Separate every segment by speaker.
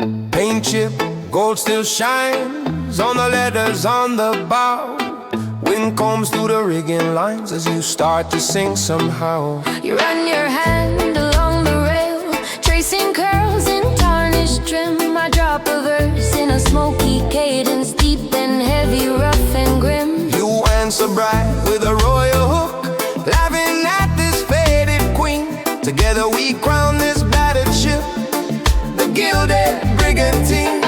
Speaker 1: Paint chip, gold still shines on the letters on the bow. Wind combs through the rigging lines as you start to sing somehow.
Speaker 2: You run your hand along the rail, tracing curls in tarnished trim. I drop a verse in a smoky cadence, deep and heavy, rough and grim.
Speaker 1: You answer bright with a royal hook, laughing at this faded queen. Together we crown this battered ship, the gilded brigantine.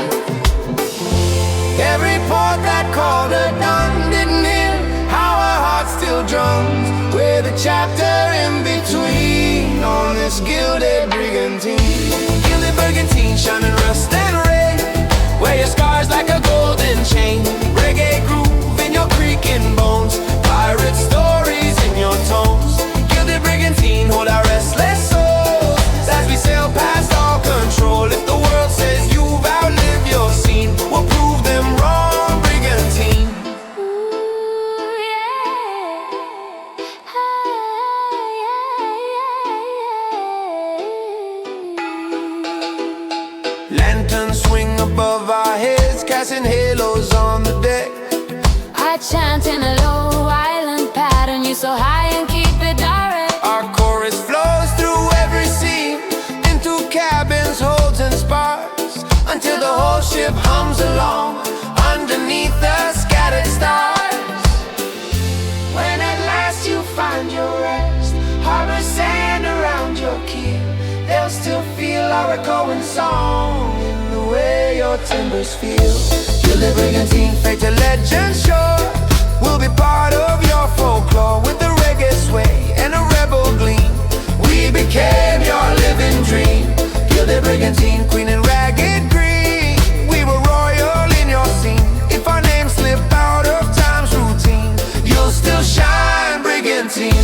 Speaker 1: Every port that called her done didn't hear how her heart still drums. We're the chapter in between on this gilded brigantine. Gilded brigantine, shining rust and rain. Wear your scars like a golden chain. Reggae groove in your creaking bones, pirate stories in your tones. Gilded brigantine, hold our restless souls as we sail past all control. If the world says you've outlived your scene, we'll prove them wrong, brigantine. Lanterns swing above our heads, casting halos on the deck.
Speaker 2: I chant in a low island pattern, you so high and keep it direct.
Speaker 1: Our chorus flows through every scene, into cabins, holds and spars, until the whole ship hums along underneath the scattered stars. When at last you find your rest, harbor sand around your keel, they'll still feel our echoing song in the way your timbers feel. Gilded brigantine, fate to legend sure, we'll be part of your folklore. With the reggae sway and a rebel gleam, we became your living dream. Gilded brigantine, queen in ragged green, we were royal in your scene. If our names slip out of time's routine, you'll still shine, brigantine.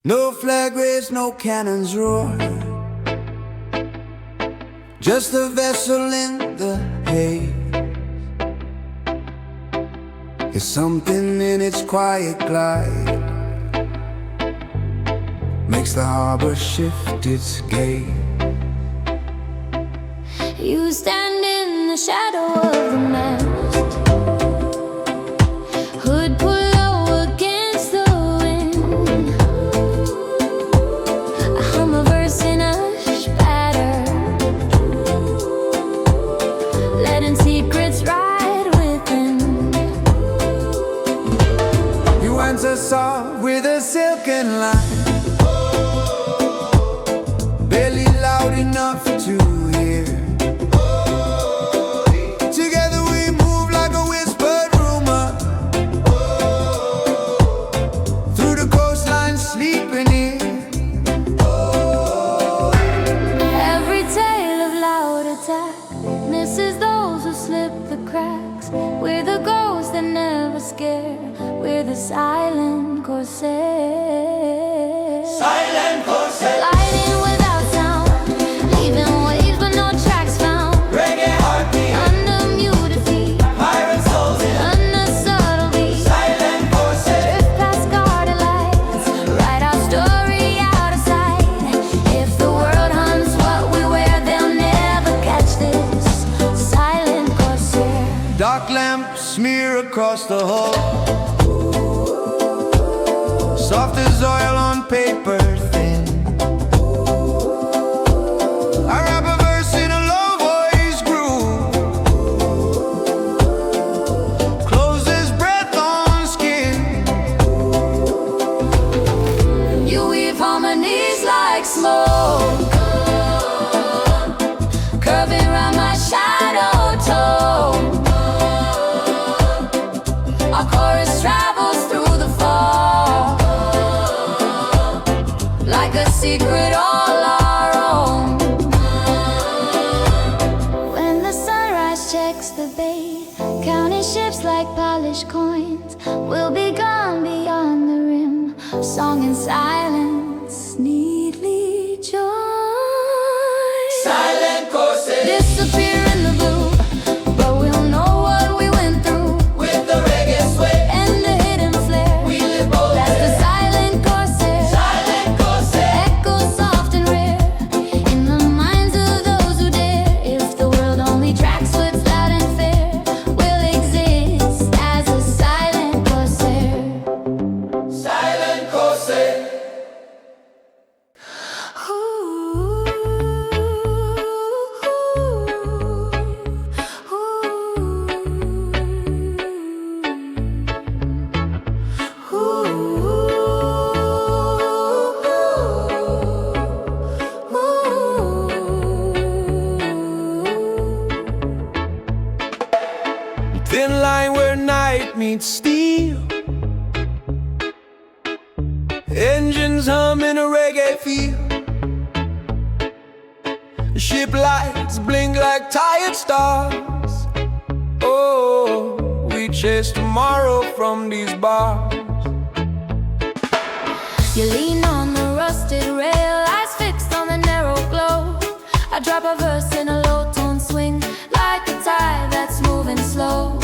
Speaker 1: No flag raised, no cannons roar, just a vessel in the haze. There's something in its quiet glide, makes the harbor shift its gaze.
Speaker 2: You stand in the shadow of the mast, hood pull low against the wind. I hum a verse in a spatter, letting secrets ride within.
Speaker 1: You answer soft with a silken line, barely loud enough to hear. Together we move like a whispered rumor, through the coastline sleeping in.
Speaker 2: Every tale of loud attack misses those who slip the cracks. We're the ghosts that never scare, we're the silent corsair.
Speaker 1: Silent corsair.
Speaker 2: Gliding without sound, leaving waves but no tracks found.
Speaker 1: Reggae heartbeat,
Speaker 2: Under muted feet,
Speaker 1: pirate souls in
Speaker 2: under subtle beats.
Speaker 1: silent corsair.
Speaker 2: Drift past guarded lights, write our story out of sight. If the world hunts what we wear, they'll never catch this. Silent corsair.
Speaker 1: Dark lamps smear across the hall, soft as oil on paper thin. I rap a verse in a low voice groove, closes breath on skin.
Speaker 2: You weave harmonies like smoke, curving around my shadow toe. Our chorus travels through the fog, ships like polished coins will be gone beyond the rim. Song and silence neatly joined.
Speaker 1: Silent courses
Speaker 2: Disappear in the blue, but we'll know what we went through.
Speaker 1: with the reggae sway.
Speaker 2: And the hidden flair,
Speaker 1: We live bold.
Speaker 2: that's the silent corsair.
Speaker 1: Silent courses.
Speaker 2: Echo soft and rare in the minds of those who dare. If the world only tracks what's loud and fair, we'll exist as a silent corsair.
Speaker 1: Silent courses. Thin line where night meets steel. Engines hum in a reggae feel. Ship lights blink like tired stars. Oh, we chase tomorrow from these bars.
Speaker 2: You lean on the rusted rail, eyes fixed on the narrow glow. I drop a verse in a low tone swing, like a tide that's moving slow.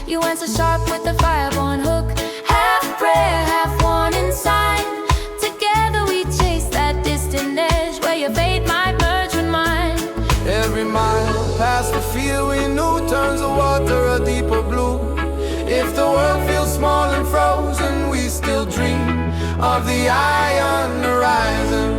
Speaker 2: You answer sharp with the fireborn hook, half prayer, half warning sign. Together we chase that distant edge where your fate might merge with mine.
Speaker 1: Every mile past the field we knew turns the water a deeper blue. If the world feels small and frozen, we still dream of the iron horizon.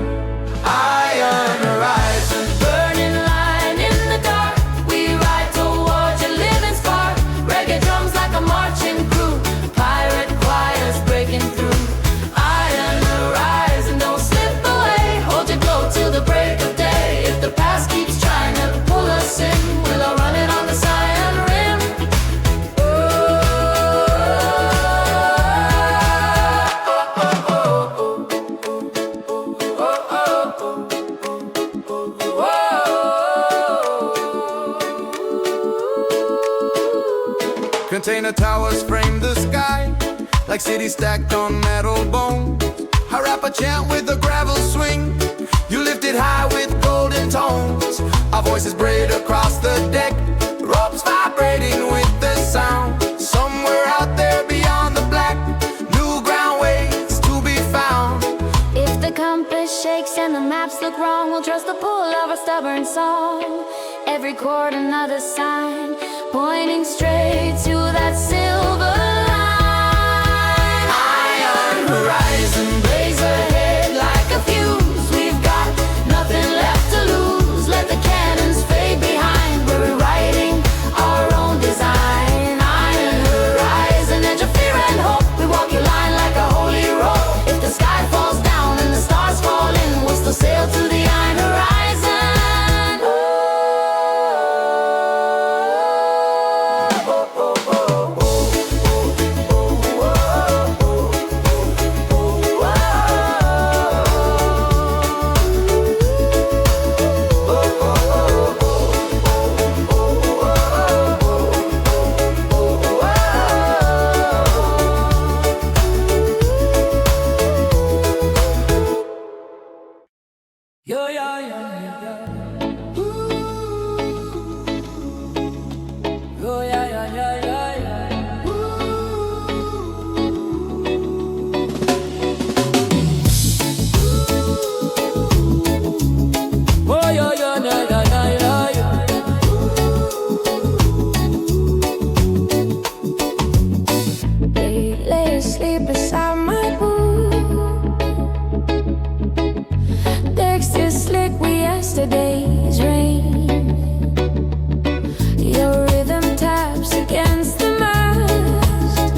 Speaker 1: Iron horizon.
Speaker 2: Burning line in the dark, we ride towards your living spark. Reggae drums like a marching crew, pirate choirs breaking through. Iron horizon, don't slip away, hold your glow till the break of day. If the past keeps trying to pull us in, we'll all run it on the Zion rim.
Speaker 1: Container towers frame the sky like cities stacked on metal bones. I rap a chant with a gravel swing. You lift it high with golden tones. Our voices braid across the deck, ropes vibrating with the sound. Somewhere out there beyond the black, new ground ways to be found.
Speaker 2: If the compass shakes and the maps look wrong, we'll trust the pull of a stubborn song. Every chord another sign, pointing straight to that silver line. Iron horizon, blaze ahead like a fuse. We've got nothing left to lose. Let the cannons fade behind. We're rewriting our own design. Iron horizon, edge of fear and hope. We walk your line like a holy rope. If the sky falls down and the stars fall in, we'll still sail to the iron horizon. Yesterday's rain, your rhythm taps against the mast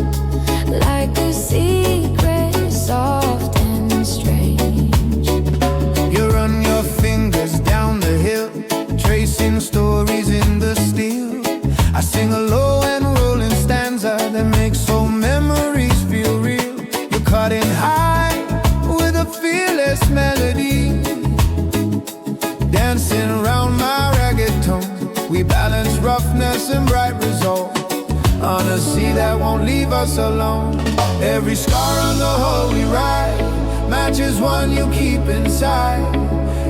Speaker 2: like a secret, soft and strange.
Speaker 1: You run your fingers down the hill, tracing stories in the steel. I sing a low and rolling stanza that makes old memories feel real. a sea that won't leave us alone. Every scar on the hull we ride matches one you keep inside.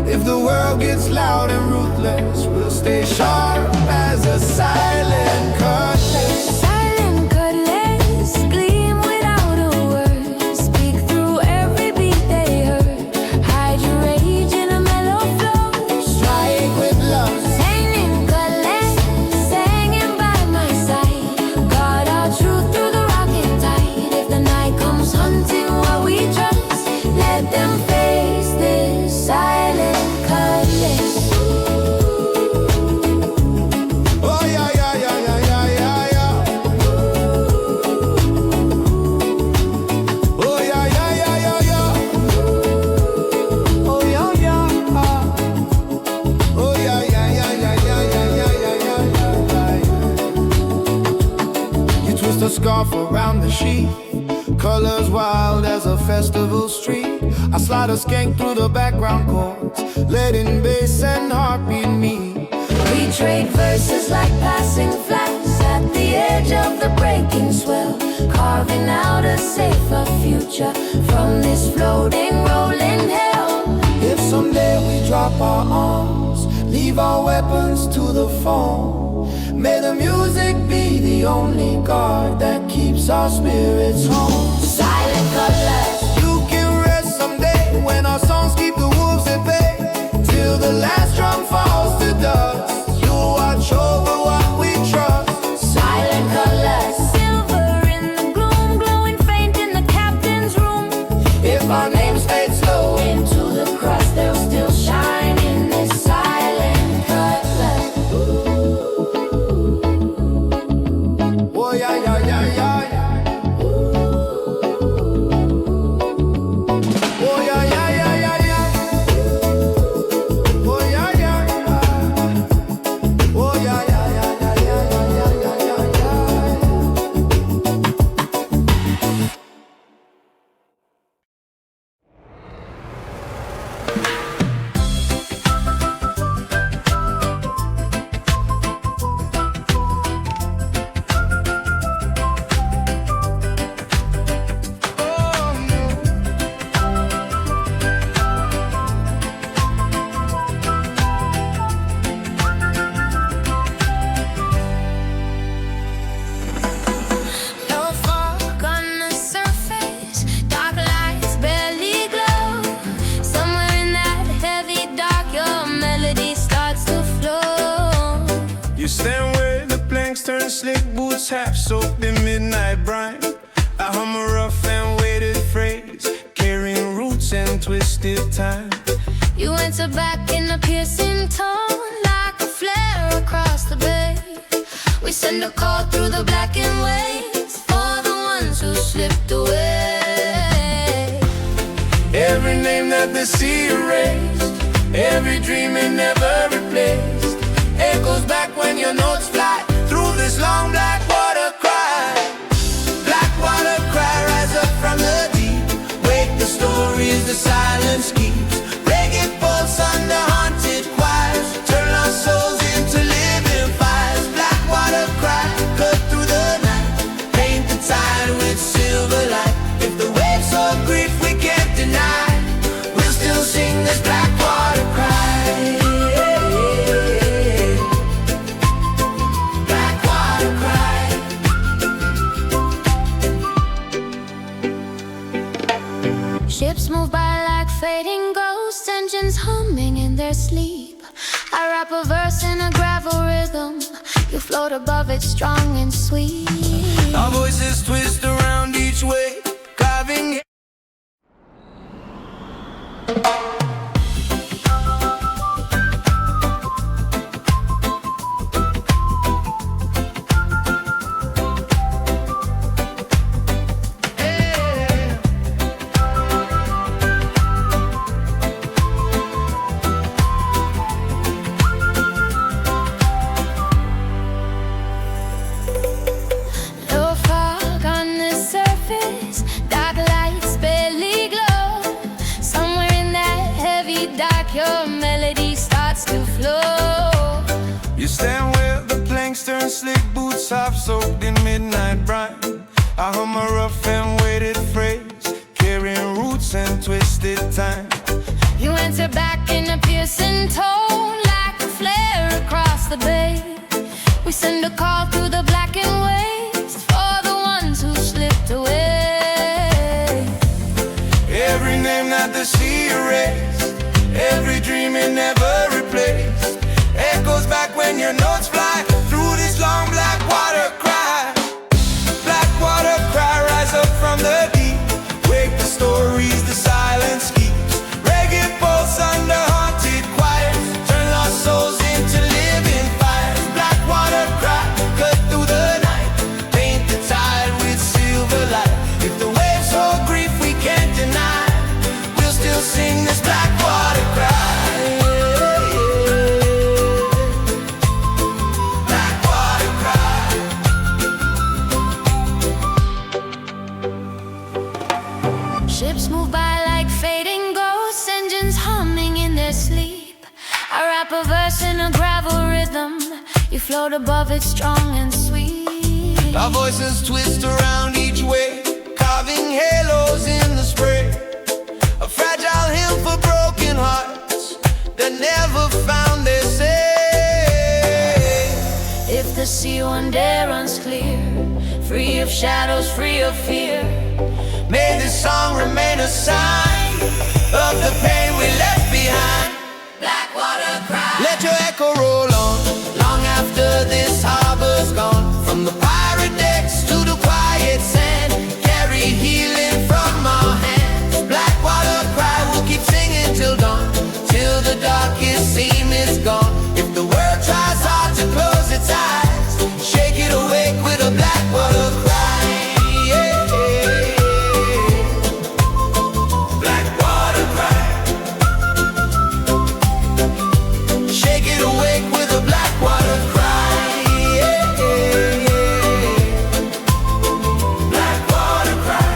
Speaker 1: If the world gets loud and ruthless, we'll stay sharp as a silent cutlass.
Speaker 2: Silent cutlass, gleam without a word. Speak through every beat they heard. Hide your rage in a mellow flow.
Speaker 1: Strike with love.
Speaker 2: Silent cutlass, hanging by my side. Guard our truth through the rocking tide. If the night comes hunting what we trust, let them face this silent cutlass.
Speaker 1: Oh yeah, yeah, yeah, yeah, yeah, yeah, yeah. Oh yeah, yeah, yeah, yeah, yeah. Oh yeah, yeah. Oh yeah, yeah, yeah, yeah, yeah, yeah, yeah, yeah, yeah. You twist a scarf around the sheath, colors wild as a festival street. I slide a skank through the background chords, letting bass and heartbeat meet.
Speaker 2: We trade verses like passing flags at the edge of the breaking swell, carving out a safer future from this floating, rolling hell.
Speaker 1: If someday we drop our arms, leave our weapons to the foam, may the music be the only guard that keeps our spirits home.
Speaker 2: Silent cutlass,
Speaker 1: You can rest someday when our songs keep the wolves at bay. Till the last drum falls to dust, you watch over what we trust.
Speaker 2: silent cutlass, silver in the gloom, glowing faint in the captain's room.
Speaker 1: If our names fade slow,
Speaker 2: Into the crust, they'll still shine in this silent cutlass.
Speaker 1: oh yeah, yeah, yeah, yeah, yeah. Oh yeah, yeah, yeah, yeah, yeah. Oh yeah, yeah, yeah. Oh yeah, yeah, yeah, yeah, yeah, yeah, yeah, yeah, yeah.
Speaker 2: No fog on the surface, dark lights barely glow. Somewhere in that heavy dark, your melody starts to flow.
Speaker 3: You stand where the planks turn slick, boots half soaked in midnight brine. I hum a rough and weighted phrase, carrying roots and twisted time.
Speaker 2: You enter back in a piercing tone, like a flare across the bay. We send a call through the blackened waves for the ones who slipped away.
Speaker 1: Every name that the sea erased, every dream it never replaced, echoes back when your notes fly through this long black water cry. Black water cry, rise up from the deep. Wake the stories the silence keeps. Reggae pulse under haunted choirs, turn our souls into living fires. Black water cry, cut through the night, paint the tide with silver light. If the waves of grief we can't deny, we'll still sing this black water cry. Black water cry.
Speaker 2: Ships move by like fading ghosts, engines humming in their sleep. I rap a verse in a gravel rhythm, you float above it strong and sweet.
Speaker 1: Our voices twist around each way, carving.
Speaker 2: No fog
Speaker 3: turn slick, boots half soaked in midnight brine. I hum a rough and weighted phrase, carrying roots and twisted time.
Speaker 2: You answer back in a piercing tone, like a flare across the bay. We send a call through the blackened waves for the ones who slipped away.
Speaker 3: Every name that the sea erased, every dream it never replaced, echoes back when your notes fly through this long black water cry. Black water cry, rise up from the deep, wake the stories the silence keeps. Reggae pulse under haunted choirs, turn lost souls into living fires. Black water cry, cut through the night, paint the tide with silver light. If the waves hold grief we can't deny, we'll still sing this black water cry. Black water cry.
Speaker 2: Ships move by like fading ghosts, engines humming in their sleep. I rap a verse in a gravel rhythm, you float above it strong and sweet.
Speaker 3: Our voices twist around each wave, carving halos in the spray. A fragile hymn for broken hearts that never found their say.
Speaker 2: If the sea one day runs clear, free of shadows, free of fear,
Speaker 3: may this song remain a sign of the pain we left behind.
Speaker 2: black water cry.
Speaker 3: Let your echo roll on, long after this harbor's gone. From the pirate decks to the quiet sand, carry healing from our hands. Black water cry, we'll keep singing till dawn, till the darkest seam is gone. If the world tries hard to close its eyes, shake it awake with a black water cry. Yeah. Black water cry. Shake it awake with a black water cry. Yeah. Black water cry.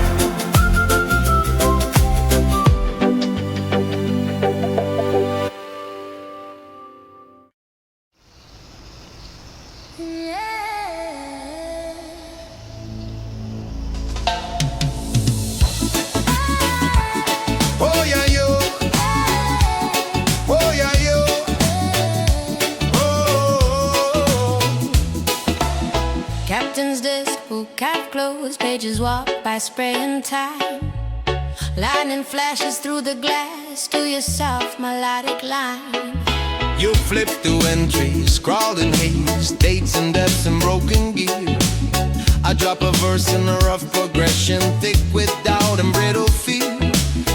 Speaker 3: Oh yeah yo. Oh yeah yo. Oh.
Speaker 2: Captain's desk, book half closed, pages walk by spraying time. Lightning flashes through the glass, to yourself melodic line.
Speaker 3: You flip through entries, scrawled in haze, dates and depths and broken gear. I drop a verse in a rough progression, thick with doubt and brittle fear.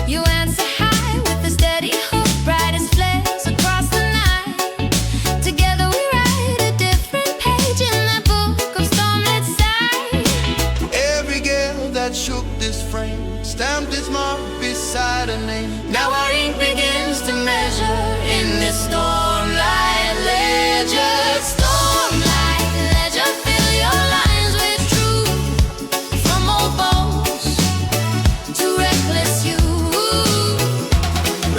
Speaker 2: You answer high with a steady hook, bright as flares across the night. Together we write a different page in that book of stormlit sight.
Speaker 3: Every gale that shook this frame stamped its mark beside a name.
Speaker 2: Now our ink begins to measure in this stormlight ledger. Stormlight ledger, fill your lines with truth. From old bones to reckless youth.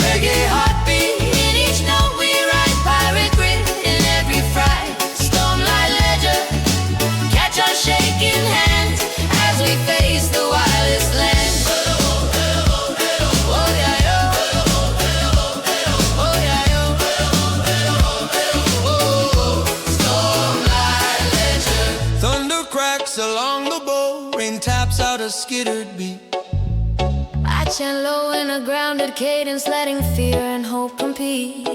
Speaker 2: Reggae heartbeat in each note we write. Pirate grit in every fright. Stormlight ledger, catch our shaking hands as we face the wildest land. Oh yeah, yo. Oh yeah, yo. Oh, stormlight ledger.
Speaker 3: Thunder cracks along the bow, rain taps out a skittered beat.
Speaker 2: I chant low in a grounded cadence, letting fear and hope compete.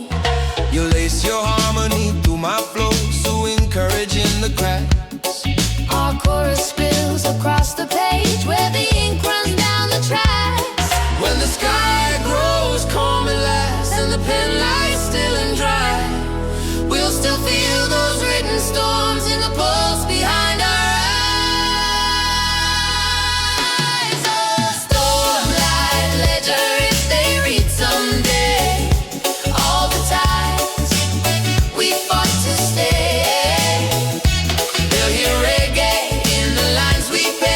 Speaker 3: You lace your harmony through my flow, so encouraging the cracks.
Speaker 2: Our chorus spills across the page where the ink runs down the tracks.
Speaker 3: When the sky grows calm at last and the pen lies still and dry, we'll still feel those written storms in the pulse behind our eyes. Oh, stormlight ledger, if they read someday all the times we fought to stay, they'll hear reggae in the lines we pay.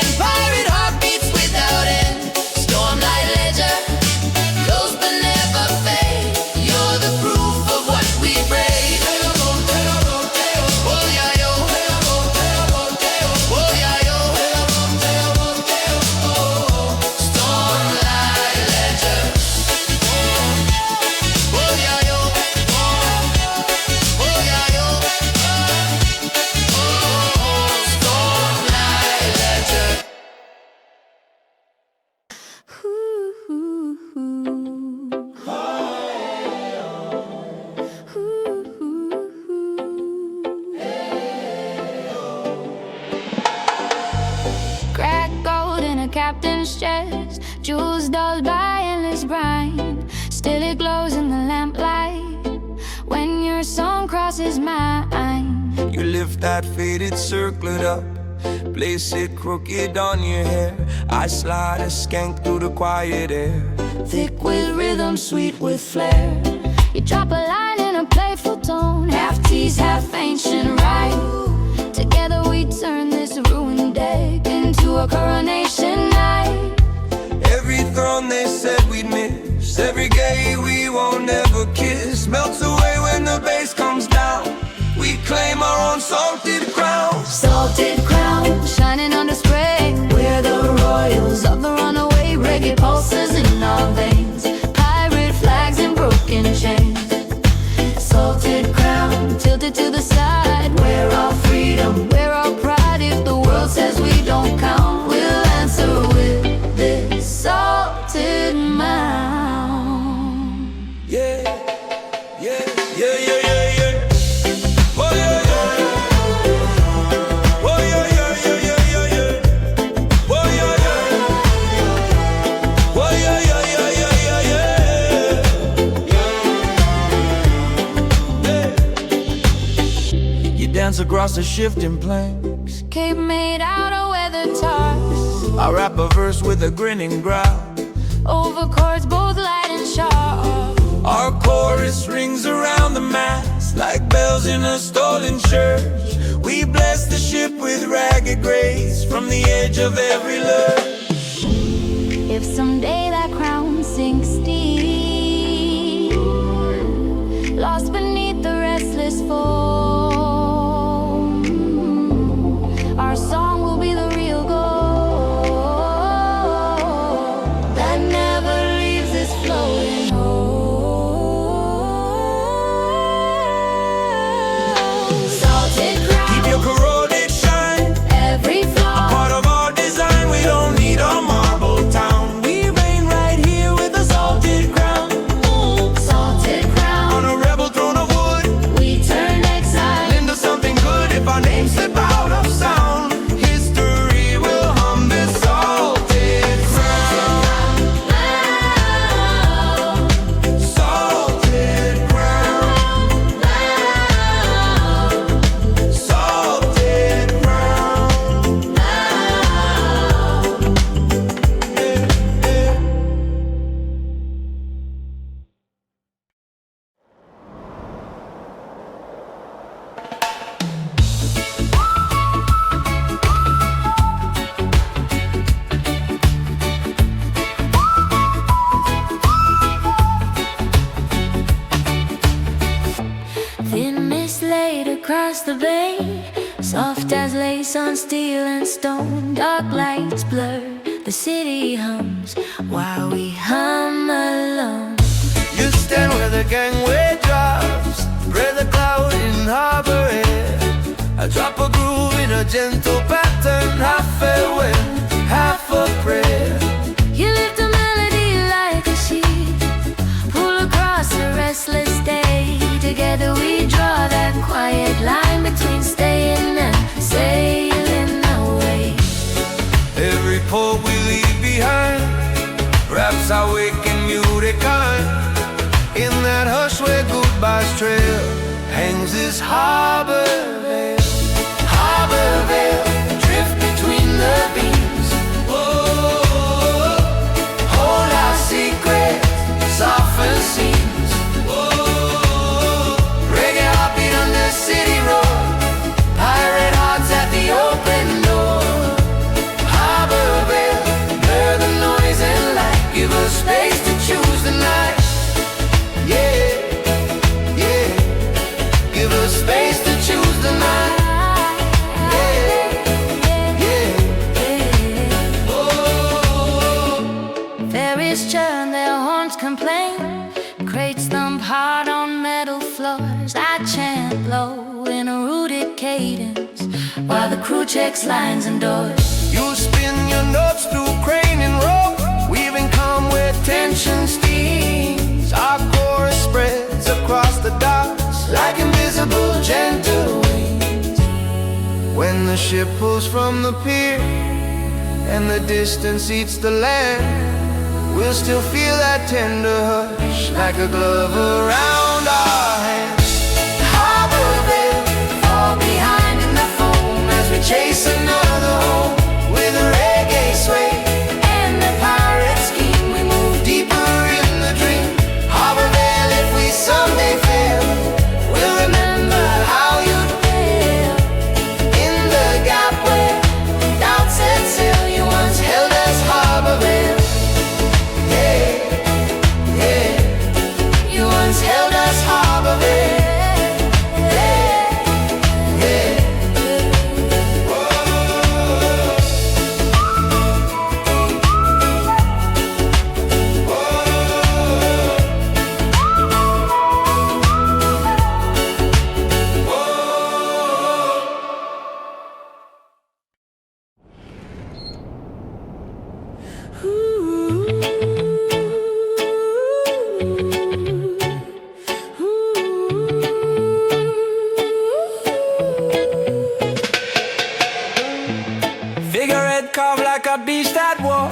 Speaker 2: captain's chest, jewels dulled by endless brine. Still it glows in the lamplight when your song crosses mine.
Speaker 3: You lift that faded circlet up, place it crooked on your hair. I slide a skank through the quiet air,
Speaker 2: Thick with rhythm, sweet with flair. You drop a line in a playful tone, half tease, half ancient rite. Together we turn this ruined deck into a coronation night.
Speaker 3: every throne they said we'd miss, every gay we won't ever kiss, melts away when the bass comes down. We claim our own salted crown.
Speaker 2: Salted crown, shining on display. We're the royals of the runaway. Reggae pulses in our veins, pirate flags and broken chains. Salted crown, tilted to the side. We're all freedom, we're all pride. If the world says we don't count, we'll answer with this salted mound.
Speaker 3: Yeah, yeah, yeah, yeah, yeah, yeah. Oh yeah, yeah. Oh yeah, yeah, yeah, yeah, yeah, yeah. Oh yeah, yeah. Oh yeah, yeah, yeah, yeah, yeah, yeah. You dance across the shifting planks,
Speaker 2: Cape made out of weather tarps,
Speaker 3: I rap a verse with a grinning growl.
Speaker 2: over chords both light and sharp.
Speaker 3: Our chorus rings around the mast like bells in a stolen church. We bless the ship with ragged grace from the edge of every lurch.
Speaker 2: If someday that crown sinks deep, lost beneath the restless foam, our song will be the real gold that never leaves us floating home. Salted crown,
Speaker 3: Keep your corroded shine,
Speaker 2: every flaw.
Speaker 3: part of our design. We don't need a marble town. We reign right here with a salted crown.
Speaker 2: Salted crown,
Speaker 3: On a rebel throne of wood,
Speaker 2: we turn exile
Speaker 3: into something good if our names slip out of sound. History will hum this salted crown. Salted crown. Salted crown.
Speaker 2: Thin mist laid across the bay, soft as lace on steel and stone. Dark lights blur, the city hums while we hum alone.
Speaker 3: You stand where the gangway drops, spread the cloud in harbor air. I drop a groove in a gentle pattern, half farewell, half a prayer.
Speaker 2: You lift a melody like a sheet, pull across a restless day. Together we draw that quiet line between staying and sailing away.
Speaker 3: Every port we leave behind wraps our wake in muted kind. In that hush where goodbyes trail hangs this harbor veil. Harbor veil, drift between the beams. Whoa, hold our secrets, soften seams. Whoa, reggae heartbeat on the city road, pirate hearts at the open door. Harbor veil, blur the noise and light, give us space to choose the night. Yeah, yeah, give us space to choose the night. Yeah, yeah, oh.
Speaker 2: Fairies churn, their horns complain, crates thump hard on metal floors. I chant low in a rooted cadence while the crew checks lines and doors.
Speaker 3: You spin your notes through crane and rope, weaving calm where tension steams. Our chorus spreads across the docks like invisible gentle wings. When the ship pulls from the pier and the distance eats the land, we'll still feel that tender hush like a glove around our hands. Harbor Ville, fall behind in the foam as we chase another home with a reggae sway and the pirate scheme. We move deeper in the dream. Harbor Ville, if we someday fail, we'll remember how you'd feel in the gap where doubts set sail. You once held us, Harbor Ville. Yeah, yeah. You once held us, Harbor Ville. Figurehead carved like a beast at war,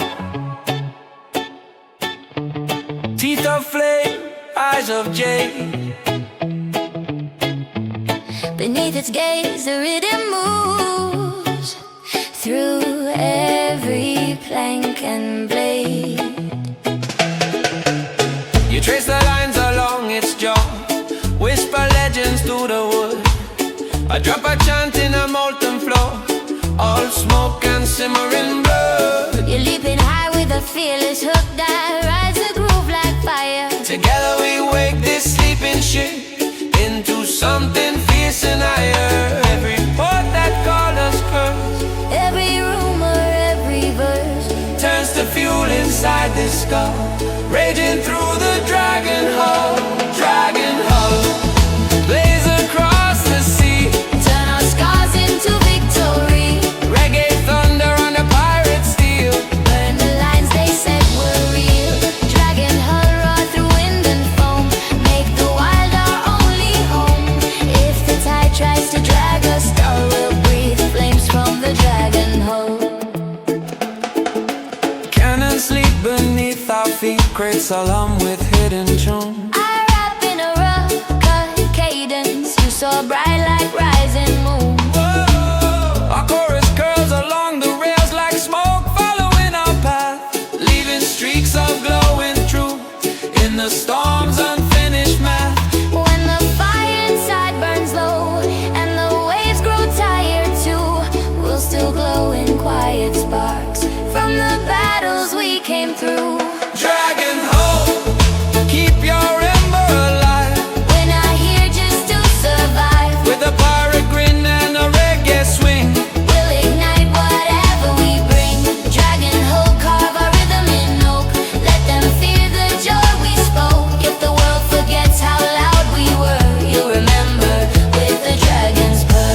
Speaker 3: teeth of flame, eyes of jade.
Speaker 2: Beneath its gaze, the rhythm moves through every plank and blade.
Speaker 3: You trace the lines along its jaw, whisper legends through the wood. I drop a chant in a molten floor, all smoke and simmering blood.
Speaker 2: You're leaping high with a fearless hook that rides the groove like fire.
Speaker 3: Together we wake this sleeping ship into something fierce and higher. Every port that called us curse,
Speaker 2: Every rumor, every verse
Speaker 3: turns to fuel inside this skull, raging through the dragon hull. Dragon hull, blaze across the sea,
Speaker 2: turn our scars into victory.
Speaker 3: reggae thunder on the pirate steel.
Speaker 2: Burn the lines they said were real. Dragon hull roar through wind and foam, make the wild our only home. If the tide tries to drag us, all will breathe flames from the dragon hull.
Speaker 3: Cannons sleep beneath our feet, crates alarm with hidden tune.
Speaker 2: I rap in a rough cut cadence, you saw bright like rising moon.
Speaker 3: Our chorus curls along the rails like smoke, following our path, leaving streaks of glowing truth in the storm's unfinished math.
Speaker 2: When the fire inside burns low and the waves grow tired too, we'll still glow in quiet sparks from the battles we came through.
Speaker 3: Dragon hull, keep your ember alive,
Speaker 2: We're not here just to survive.
Speaker 3: with a pirate grin and a reggae swing.
Speaker 2: We'll ignite whatever we bring. Dragon hull, carve our rhythm in oak. Let them fear the joy we spoke. If the world forgets how loud we were, you'll remember with the dragon's purr.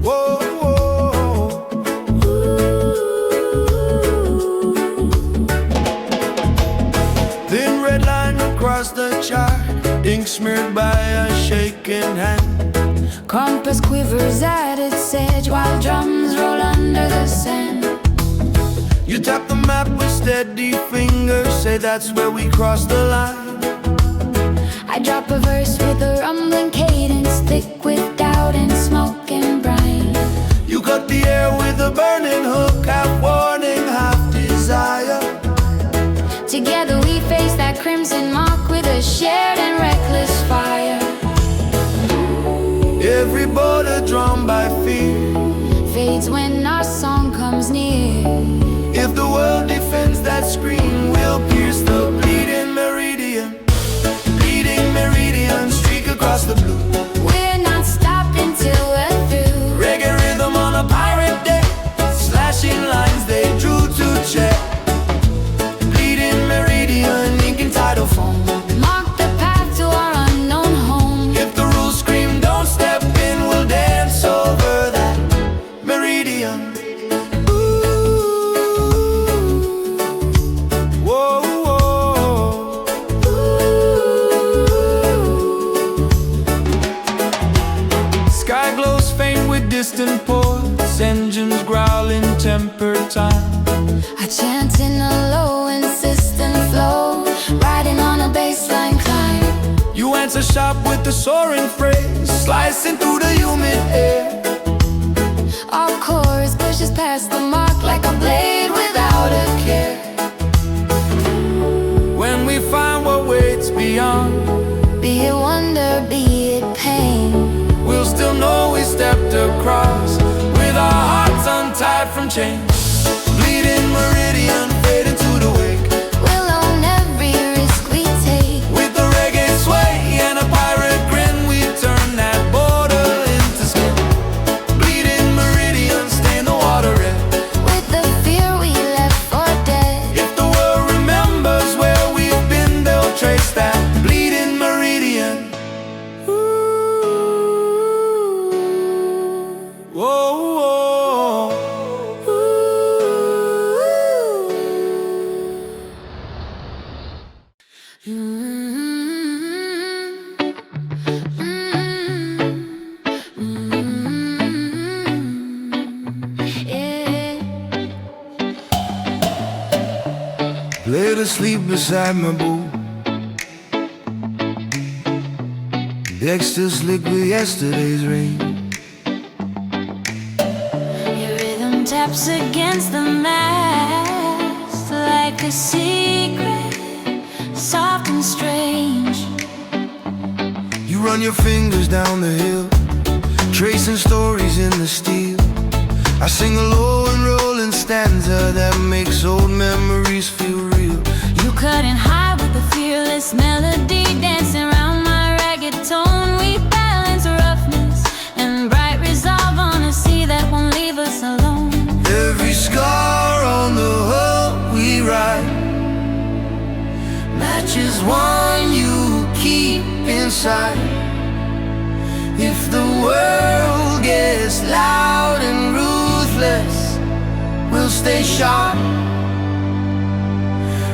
Speaker 3: Whoa, whoa. Thin red line across the chart, ink smeared by a shaking hand.
Speaker 2: Compass quivers at its edge while drums roll under the sand.
Speaker 3: You tap the map with steady fingers, say that's where we cross the line.
Speaker 2: I drop a verse with a rumbling cadence, thick with doubt and smoke and brine.
Speaker 3: You cut the air with a burning hook, half warning, half desire.
Speaker 2: Together we face that crimson mark with a shared and reckless fire.
Speaker 3: Every border drawn by fear
Speaker 2: Fades when our song comes near.
Speaker 3: If the world defends that scream, we'll pierce the bleeding meridian. Bleeding meridian, streak across the blue.
Speaker 2: We're not stopping till we're through.
Speaker 3: Reggae rhythm on a pirate day, slash in tempered time.
Speaker 2: I chant in a low, insistent flow, riding on a bassline climb.
Speaker 3: You answer sharp with the soaring phrase, slicing through the humid air.
Speaker 2: Our chorus pushes past the mark like a blade without a care.
Speaker 3: When we find what waits beyond,
Speaker 2: be it wonder, be it pain,
Speaker 3: we'll still know we stepped across, with our hearts untied from chains. Bleeding meridian, fading to the wake.
Speaker 2: we'll own every risk we take.
Speaker 3: With the reggae sway and a pirate grin, we turn that border into skin. Bleeding meridian, stain the water red.
Speaker 2: With the fear we left for dead.
Speaker 3: If the world remembers where we've been, they'll trace that bleeding meridian. Whoa, whoa. Laid asleep beside my boo. Deck still slick with yesterday's rain.
Speaker 2: Your rhythm taps against the mast like a secret, soft and strange.
Speaker 3: You run your fingers down the hill, tracing stories in the steel. I sing a low and rolling stanza that makes old memories feel real.
Speaker 2: You couldn't hide with the fearless melody, dancing around my ragged tone. We balance roughness and bright resolve on a sea that won't leave us alone.
Speaker 3: Every scar on the hull we ride matches one you keep inside. If the world gets loud and ruthless, we'll stay sharp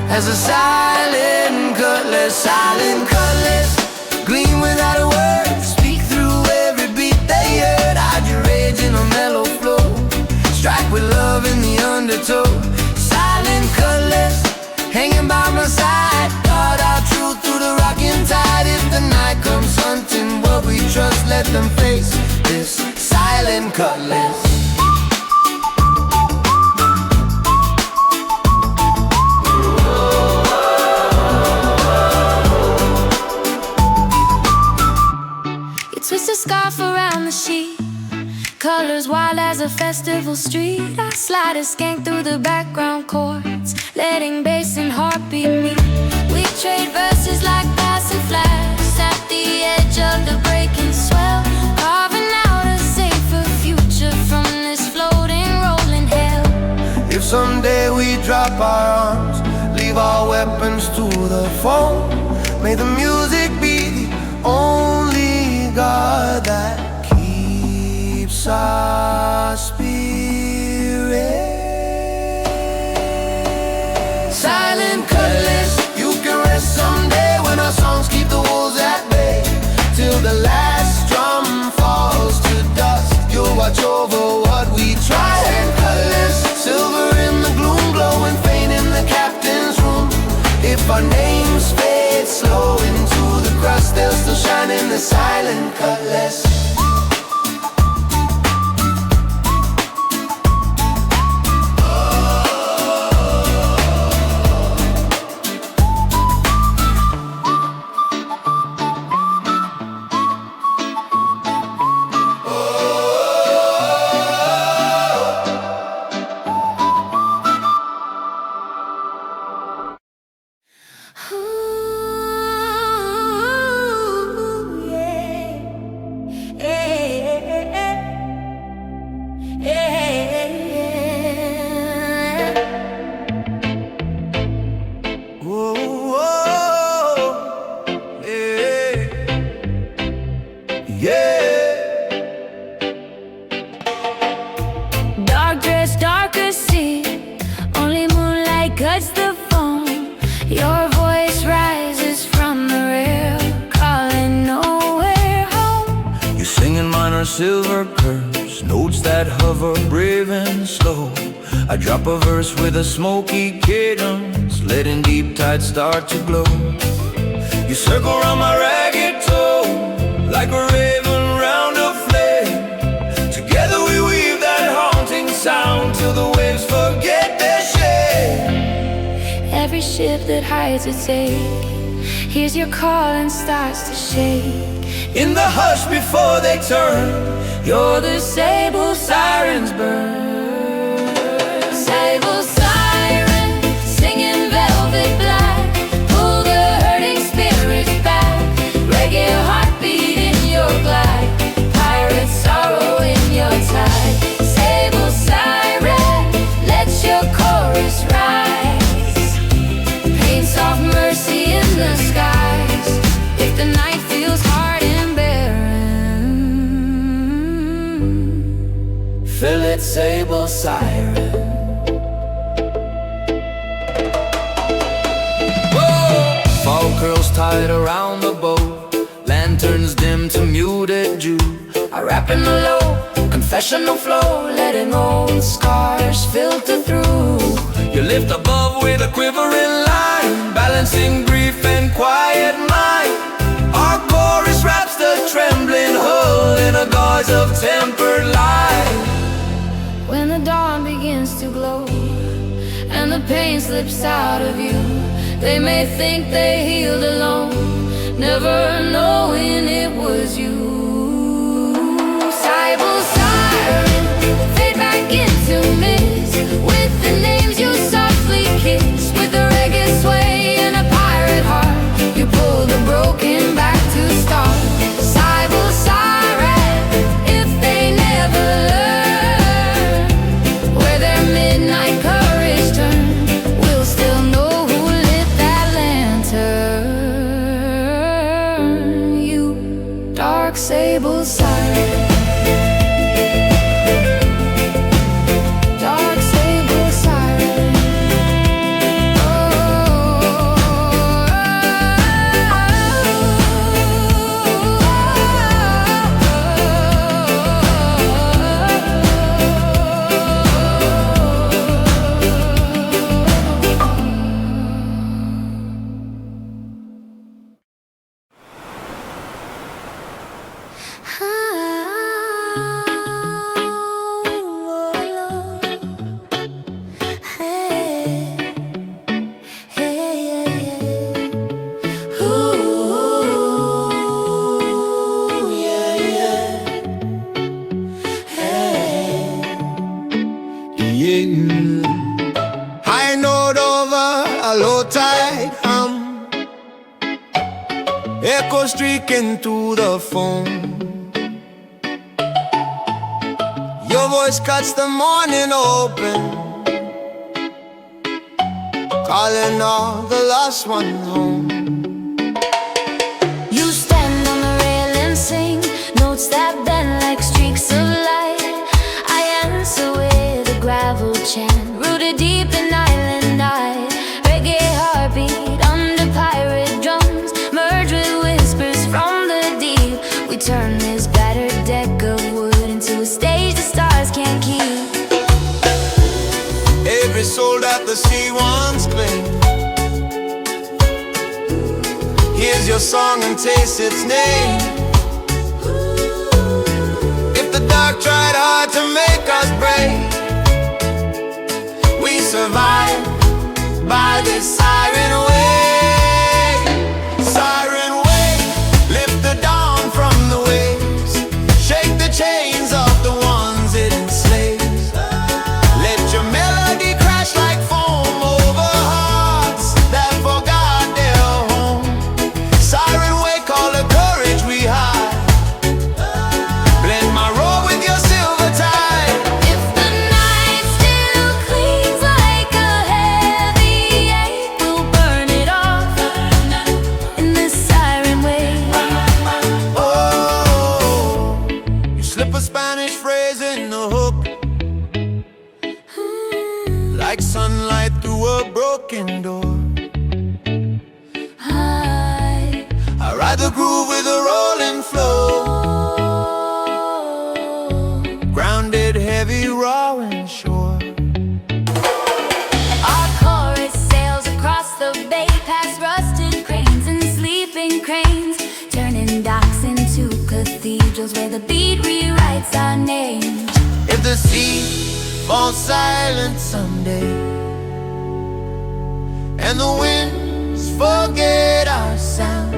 Speaker 3: as a silent cutlass, gleam without a word, speak through every beat they heard. Hide your rage in a mellow flow, strike with love in the undertow. Silent cutlass, hanging by my side, guard our truth through the rocking tide. If the night comes hunting what we trust, let them face this silent cutlass.
Speaker 2: Twist a scarf around the sheet, colors wild as a festival street. I slide a skank through the background chords, letting bass and heartbeat meet. We trade verses like passing flags at the edge of the breaking swell, carving out a safer future from this floating, rolling hell.
Speaker 3: If someday we drop our arms, leave our weapons to the foe, may the music be the only God that keeps our spirit. Silent cutlass, you can rest someday when our songs keep the wolves at bay. Till the last drum falls to dust, you'll watch over what we try. Silent cutlass, silver in the gloom, glowing faint in the captain's room. If our names fade slow into the crust, they'll still shine in the silent cutlass.
Speaker 2: cuts the phone. Your voice rises from the rear, calling nowhere home.
Speaker 3: You're singing minor silver curves, notes that that hover brave and slow. I drop a verse with a smoky cadence, letting deep tides start to glow. You circle around my ragged toe, like a raven round a flame. Together we weave that haunting sound till the waves forget their shame.
Speaker 2: Every ship that hides its ache hears your call and starts to shake.
Speaker 3: In the hush before they turn,
Speaker 2: You're the sable sirens burn. Sable siren, singing velvet black, pull the hurting spirits back. Reggae heartbeat in your glide, pirate sorrow in your tide. Sable siren, let your chorus rise. Paint soft mercy in the skies, if the night feels hard and barren.
Speaker 3: fill it, sable siren. Fog curls tied around the boat, lanterns dim to muted dew.
Speaker 2: I rap in the low, confessional flow, letting old scars filter through.
Speaker 3: You lift above with a quivering line, balancing grief and quiet mind. Our chorus wraps the trembling hull in a gauze of tempered light.
Speaker 2: When the dawn begins to glow and the pain slips out of you, they may think they healed alone, never knowing it was you. Sable siren, fade back into mist, with the names you softly kiss. With a reggae sway and a pirate heart, you pull the broken back to start. Sable siren, if they never learn where their midnight courage turned, we'll still know who lit that lantern. You dark sable siren, dark sable siren.
Speaker 1: High note over a low tide hum, echo streaking through the foam. Your voice cuts the morning open, calling all the lost ones home.
Speaker 2: You stand on the rail and sing notes that bend like streaks of light. I answer with a gravel chant, rooted deep in island night. Reggae heartbeat under pirate drums, merge with whispers from the deep. We turn this battered deck of wood into a stage the stars can't keep.
Speaker 1: Every soul that the sea once claimed, here's your song and taste its name. If the dark tried hard to make us break, we survive by this siren way. Siren way, lift the dawn from the waves, shake the chains of the ones it enslaves. Let your melody crash like foam over hearts that forgot their home. Siren way, call the courage we hide, blend my roar with your silver tide.
Speaker 2: If the night still clings like a heavy ache, we'll burn it off in this siren wave.
Speaker 1: Oh, you slip a Spanish phrase in the hook, like sunlight through a broken door. I ride the groove with a rolling flow, grounded
Speaker 2: the beat rewrites our name.
Speaker 1: If the sea falls silent someday, and the winds forget our sound,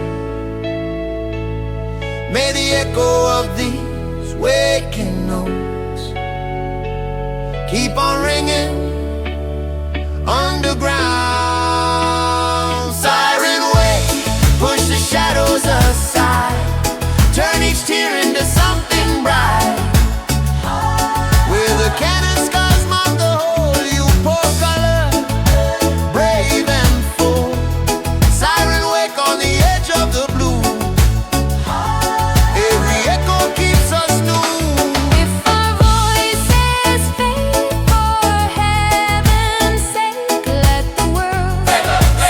Speaker 1: may the echo of these waking notes keep on ringing underground. Siren way, push the shadows aside, turn each tear into something bright. Where the cannon scars mark the hole, you pour color, brave and full. Siren wake on the edge of the blue, every echo keeps us new.
Speaker 2: If our voices fade for heaven's sake, let the world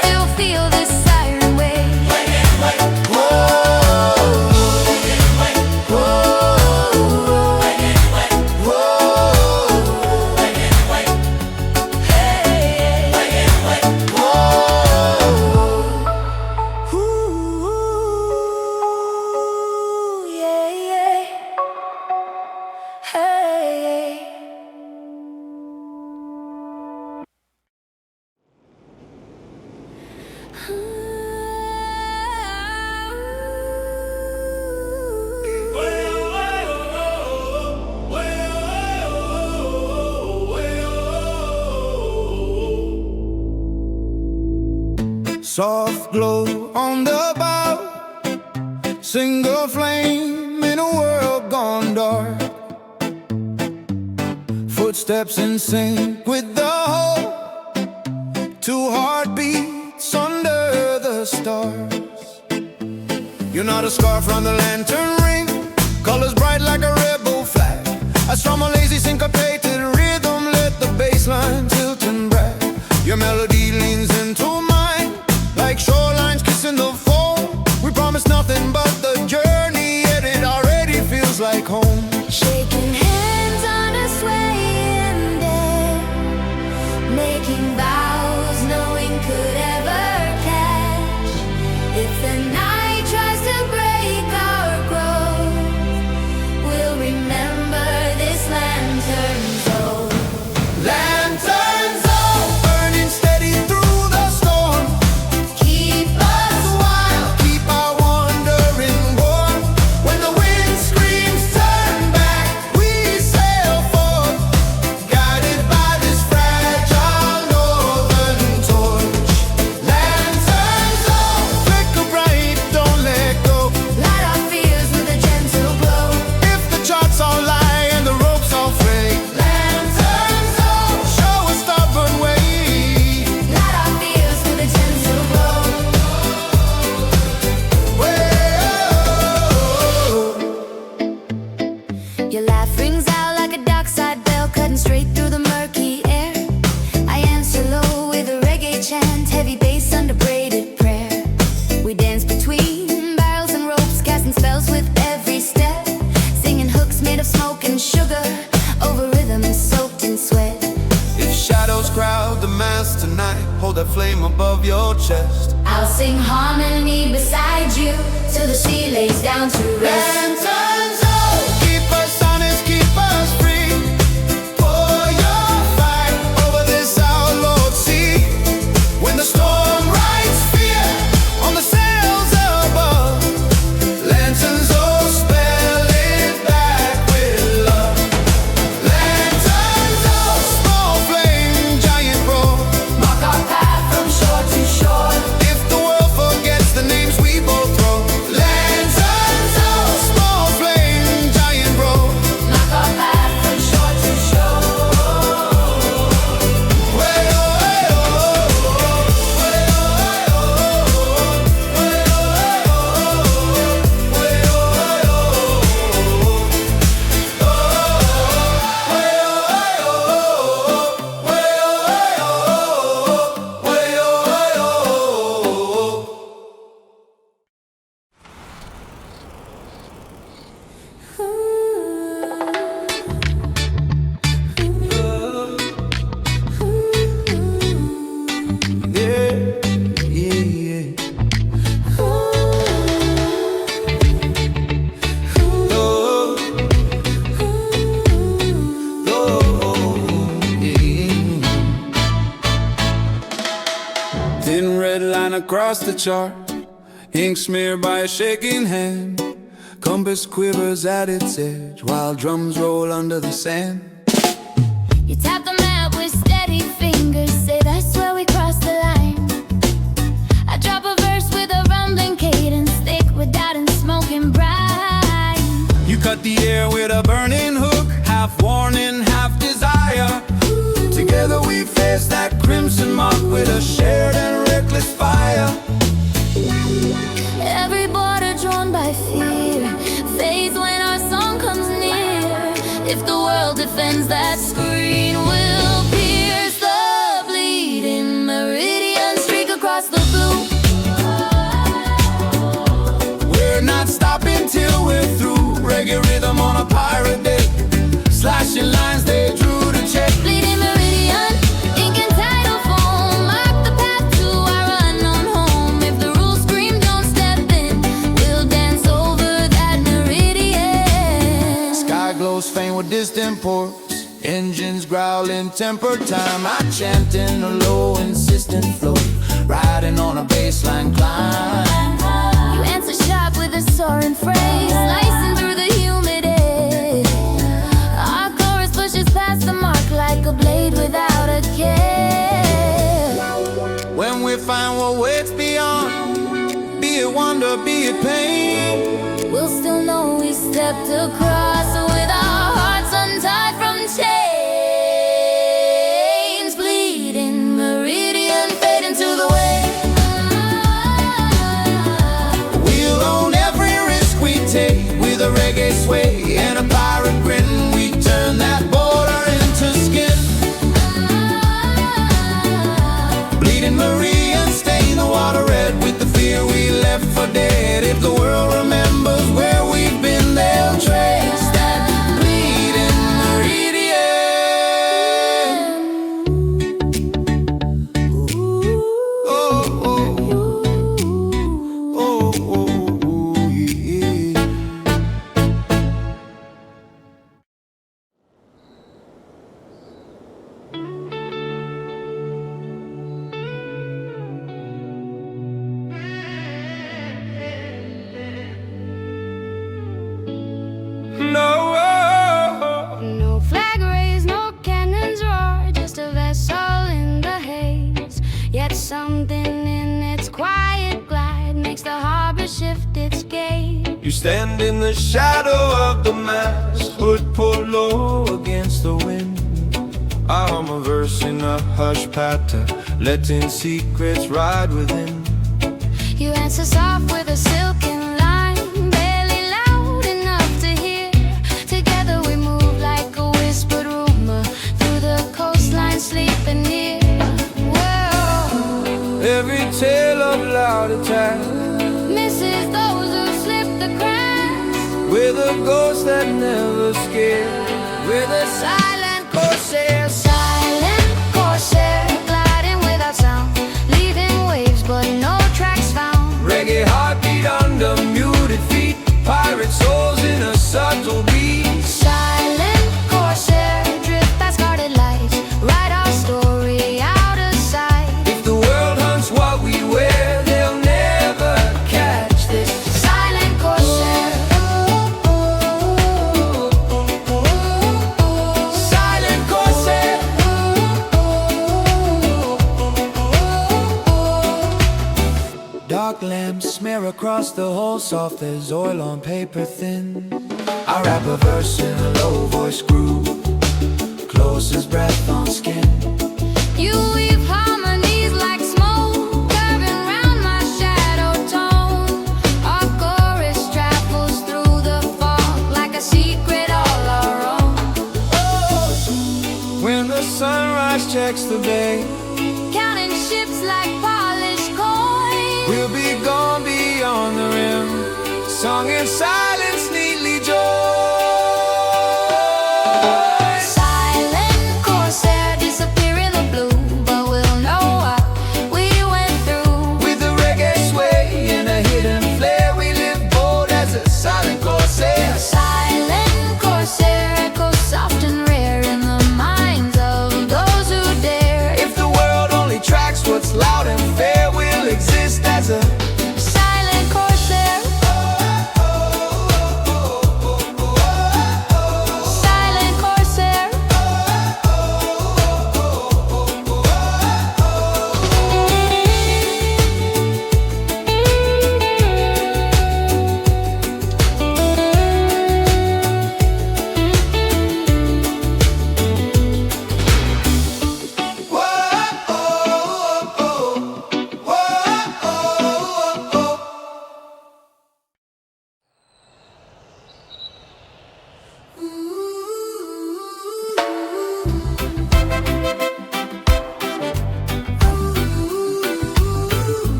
Speaker 2: still feel this siren wave.
Speaker 3: Soft glow on the bow, single flame in a world gone dark. Footsteps in sync with the whole, two heartbeats under the stars. You're not a scar from the lantern ring, colors bright like a rebel flag. I strum a lazy syncopated rhythm, let the bass line tilt and brag. Your melody leans into mine, like shorelines kissing the foam. We promise nothing but the journey, yet it already feels like home.
Speaker 2: Shaking hands on a swaying day, making vows no one could ever catch. If the night tries to break our growth, we'll remember this lantern's old.
Speaker 3: Lanterns all burning steady through the storm,
Speaker 2: Keep us wild,
Speaker 3: keep our wandering warm. When the wind screams turn back, we sail forth, guided by this fragile northern torch. Lanterns all flicker bright, don't let go.
Speaker 2: light our fears with a gentle glow.
Speaker 3: If the charts all lie and the ropes all fray, lanterns all show a stubborn way.
Speaker 2: Light our fears with a gentle glow. Your laugh rings out like a dockside bell, cutting straight through the murky air. I answer low with a reggae chant, heavy bass under braided prayer. We dance between barrels and ropes, casting spells with every step, singing hooks made of smoke and sugar over rhythms soaked in sweat.
Speaker 3: If shadows crowd the mass tonight, hold that flame above your chest.
Speaker 2: I'll sing harmony beside you till the sea lays down to rest.
Speaker 3: Lanterns all keep us honest, keep us free. For your fight over this outlawed sea. When the storm rides fear on the sails above, lanterns all spell it back with love. Lanterns all small flame, giant roar,
Speaker 2: Mark our path from shore to shore.
Speaker 3: if the world forgets the names we both throw. Lanterns all small flame, line across the chart, ink smeared by a shaking hand. Compass quivers at its edge while drums roll under the sand.
Speaker 2: You tap the map with steady fingers, say that's where we cross the line. I drop a verse with a rumbling cadence, thick with doubt and smoke and brine.
Speaker 3: You cut the air with a burning hook, half warning, half desire. Together we face that crimson mark with a shared and reckless fire.
Speaker 2: Every border drawn by fear fades when our song comes near. If the world defends, that screen will pierce the bleeding meridian streak across the blue.
Speaker 3: We're not stopping till we're through. Reggae rhythm on a pirate day, slashing lines they drew to check.
Speaker 2: Bleeding meridian, ink and tidal foam, mark the path to our unknown home. If the rules scream don't step in, we'll dance over that meridian.
Speaker 3: Sky glows faint with distant ports, engines growling tempered time. I chant in a low insistent flow, riding on a bassline climb.
Speaker 2: You answer sharp with a soaring phrase, slicing through the humid air. Our chorus pushes past the mark like a blade without a care.
Speaker 3: When we find what waits beyond, be it wonder, be it pain,
Speaker 2: We'll still know we stepped across with our hearts untied from chains. Bleeding meridian, fade into the wave.
Speaker 3: we'll own every risk we take. With a reggae sway and a pirate grin, we turn that border into skin. Bleeding Meridian, stain the water red with the fear we left for dead. If the world remembers where we've been, they'll trace that bleeding meridian. Oh, oh, oh, oh, yeah.
Speaker 2: No flag raised, no cannons roar, just a vessel in the haze. Yet something in its quiet glide makes the harbor shift its gaze.
Speaker 3: You stand in the shadow of the mast, hood pulled low against the wind. I hum a verse in a hush patter, letting secrets ride within.
Speaker 2: You answer soft with a silken line, barely loud enough to hear. Together we move like a whispered rumor through the coastline sleeping near. Whoa,
Speaker 3: Every tale of loud attack,
Speaker 2: misses those who slip the cracks.
Speaker 3: with a ghost that never scared, with a silent corsair.
Speaker 2: Silent corsair, gliding without sound, leaving waves but no tracks found.
Speaker 3: Reggae heartbeat under muted feet, pirate souls in a subtle beat.
Speaker 2: Silent corsair, drift past guarded lights, write our story out of sight.
Speaker 3: If the world hunts what we wear, they'll never catch this.
Speaker 2: Silent corsair,
Speaker 3: Silent corsair. Dark lamps smear across the whole, soft as oil on paper thin. I rap a verse in a low voice groove, close as breath on skin.
Speaker 2: you weave harmonies like smoke, curving round my shadow tone. Our chorus travels through the fog like a secret all our own.
Speaker 3: When the sunrise checks the bay,
Speaker 2: Counting ships like polished coins.
Speaker 3: we'll be gone beyond the rim, sung in silence, neatly joy.
Speaker 2: Silent corsair, disappear in the blue, but we'll know what we went through.
Speaker 3: With a reggae sway and a hidden flair, we live bold as a silent corsair.
Speaker 2: Silent corsair, echoes soft and rare in the minds of those who dare.
Speaker 3: If the world only tracks what's loud and fair, we'll exist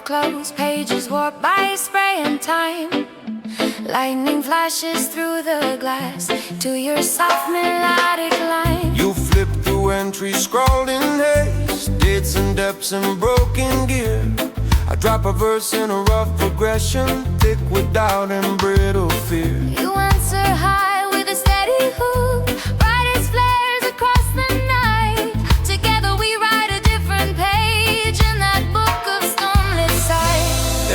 Speaker 2: close, pages warped by spray and time. Lightning flashes through the glass to your soft melodic line.
Speaker 3: You flip through entries scrawled in haste, dates and depths and broken gear. I drop a verse in a rough progression, thick with doubt and brittle fear.
Speaker 2: You answer high with a steady hook, bright as flares across the night. Together we write a different page in that book of stormlit sight.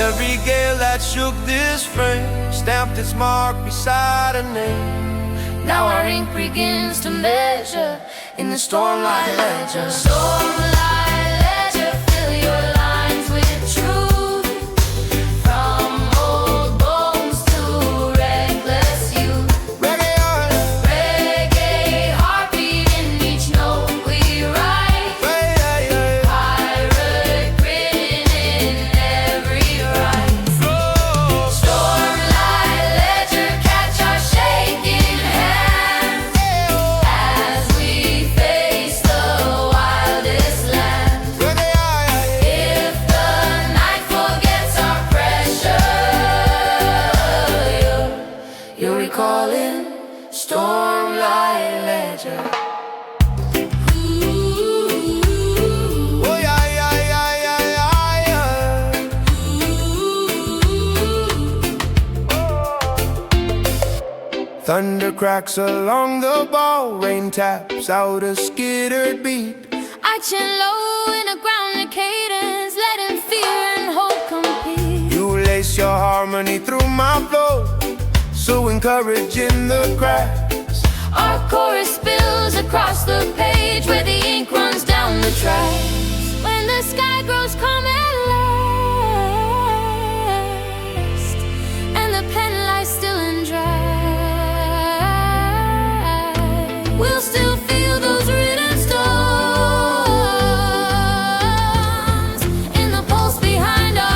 Speaker 3: Every gale that shook this frame stamped its mark beside a name.
Speaker 2: Now our ink begins to measure in the stormlight ledger. Stormlight ledger, fill your lines with truth. From old bones to reckless youth. Reggae heartbeat in each note we write. Pirate grin in every rhyme. Stormlight ledger, catch our shaking hands as we face the wildest land. If the night forgets our pressure, you're recalling Stormlight ledger.
Speaker 3: Oh yeah, yeah, yeah, yeah, yeah, yeah. Thunder cracks along the ball, rain taps out a skittered beat.
Speaker 2: I chin low in a grounded cadence, letting fear and hope compete.
Speaker 3: You lace your harmony through my flow, so encouraging the cracks.
Speaker 2: Our chorus spills across the page where the ink runs down the tracks. When the sky grows calm at last, and the pen lies still and dry, we'll still feel those written storms in the pulse behind our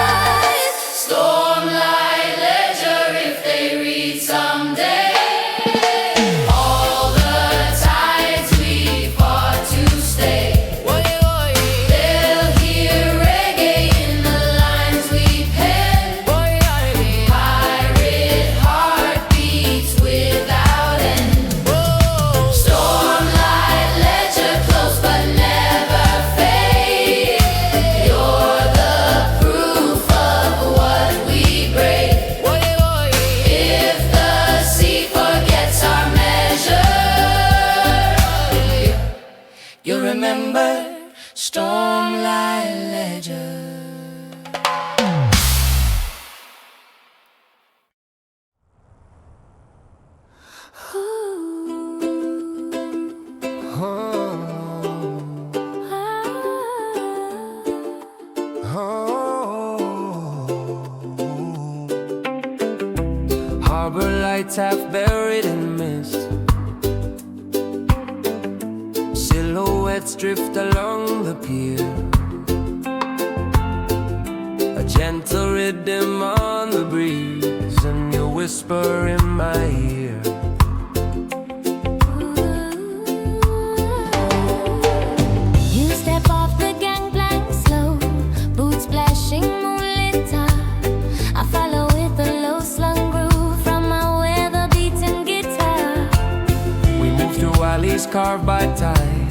Speaker 2: eyes. Stormlight ledger, if they read someday all the tides we fought to stay. They'll hear reggae in the lines we pen. Pirate heartbeats without end. Stormlight ledger, close but never fade. You're the proof of what we break. If the sea forgets our measure, you remember Stormlight ledger.
Speaker 3: Harbor lights half buried in mist, silhouettes drift along the pier. A gentle rhythm on the breeze, and you whisper in my ear.
Speaker 2: You step off the gangplank slow, boots splashing moonlit top. I follow with a low slung groove from my weather-beaten guitar.
Speaker 3: We move through alleys carved by time,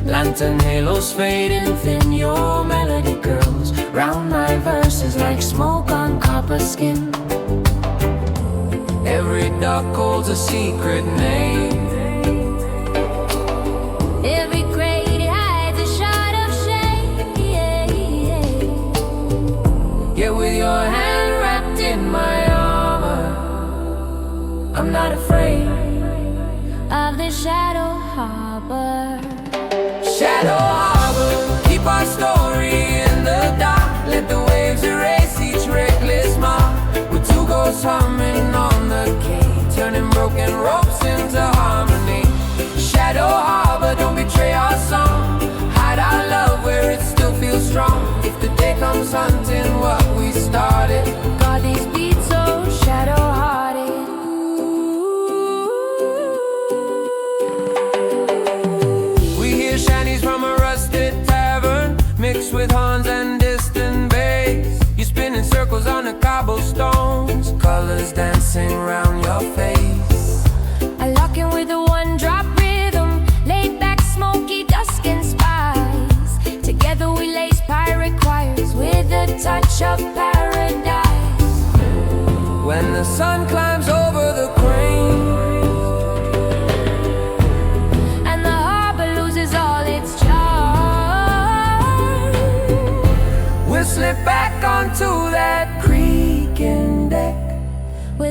Speaker 3: lantern halos fading thin. Your melody curls round my verses like smoke on copper skin. Every dock holds a secret name.
Speaker 2: Every crate hides a shot of shame.
Speaker 3: Yeah, with your hand wrapped in my armor, I'm not afraid
Speaker 2: Of the shadow harbor.
Speaker 3: Shadow Harbor, keep our story in the dark. Let the waves erase each reckless mark. With two ghosts humming on the quay, turning broken ropes into harmony. Shadow Harbor, don't betray our song. Hide our love where it still feels strong. If the day comes hunting what we started,
Speaker 2: Got these beats so shadow-hearted.
Speaker 3: we hear shinies from a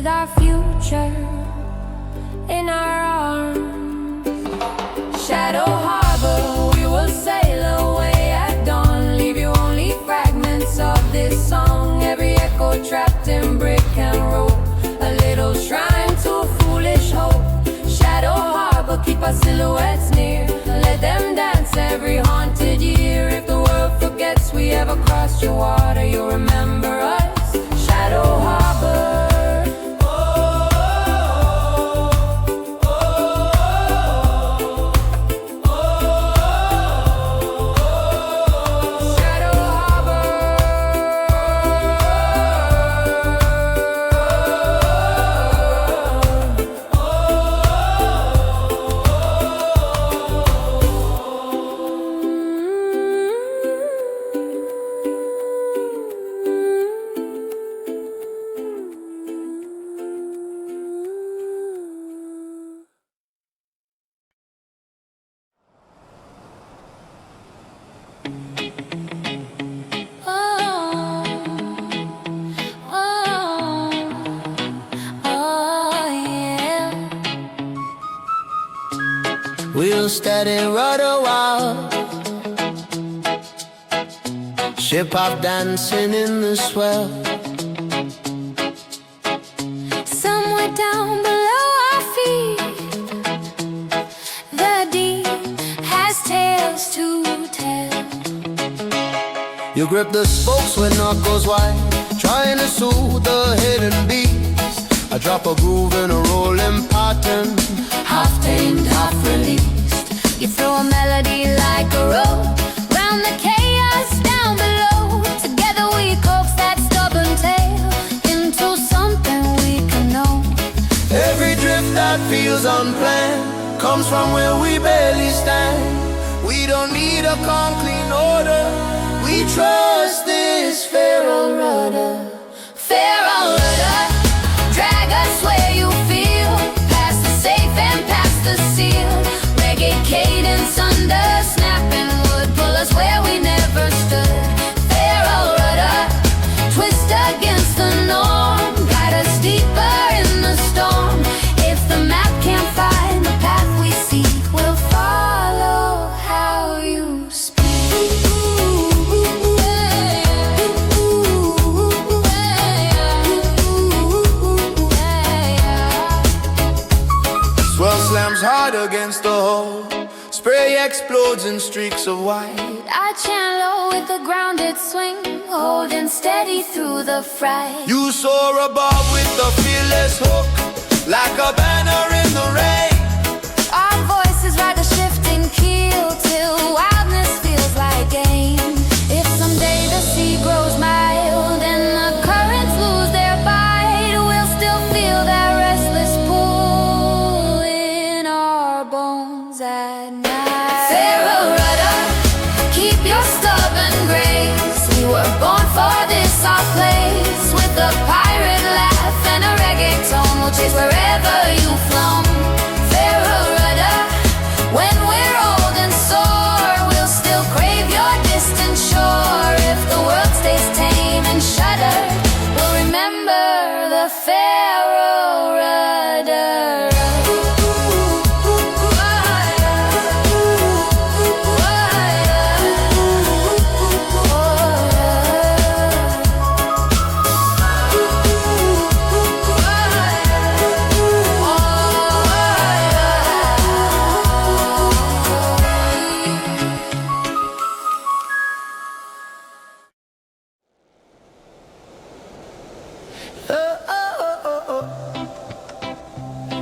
Speaker 2: with our future in our arms. Shadow Harbor, we will sail away at dawn, leave you only fragments of this song. Every echo trapped in brick and rope, a little shrine to a foolish hope. Shadow Harbor, keep our silhouettes near, let them dance every haunted year. If the world forgets we ever crossed your water, you'll remember us. Shadow Harbor.
Speaker 1: We'll steady rudder while ship off dancing in the swell.
Speaker 2: Somewhere down below our feet, the deep has tales to tell.
Speaker 1: You grip the spokes with knuckles wide, trying to soothe the hidden beats. I drop a groove in a rolling pattern,
Speaker 2: Half tamed, half released. You throw a melody like a rope round the chaos down below. Together we coax that stubborn tail into something we can know.
Speaker 1: every drift that feels unplanned comes from where we barely stand. We don't need a calm, clean order, we trust this feral rudder.
Speaker 2: Feral rudder, drag us where you feel, past the safe and past the seal. Reggae cadence under snapping wood, pull us where we never stood. Feral rudder, twist against the norm, guide us deeper in the storm. If the map can't find the path we seek, we'll follow how you speak.
Speaker 1: Swell slams hard against the hull, spray explodes in streaks of white.
Speaker 2: I chant low with the grounded swing, holding steady through the fright.
Speaker 1: You soar above with the fearless hook, like a banner in the rain.
Speaker 2: Our voices ride the shifting keel till wildness feels like game. If someday the sea grows mild and the currents lose their bite, we'll still feel that restless pull in our bones at night. Feral rudder, keep your stubborn grace. We were born for this, our place. With a pirate laugh and a reggae tone, we'll chase wherever you've flown. Feral rudder, when we're old and sore, we'll still crave your distant shore. If the world stays tame and shuttered, we'll remember the feral rudder.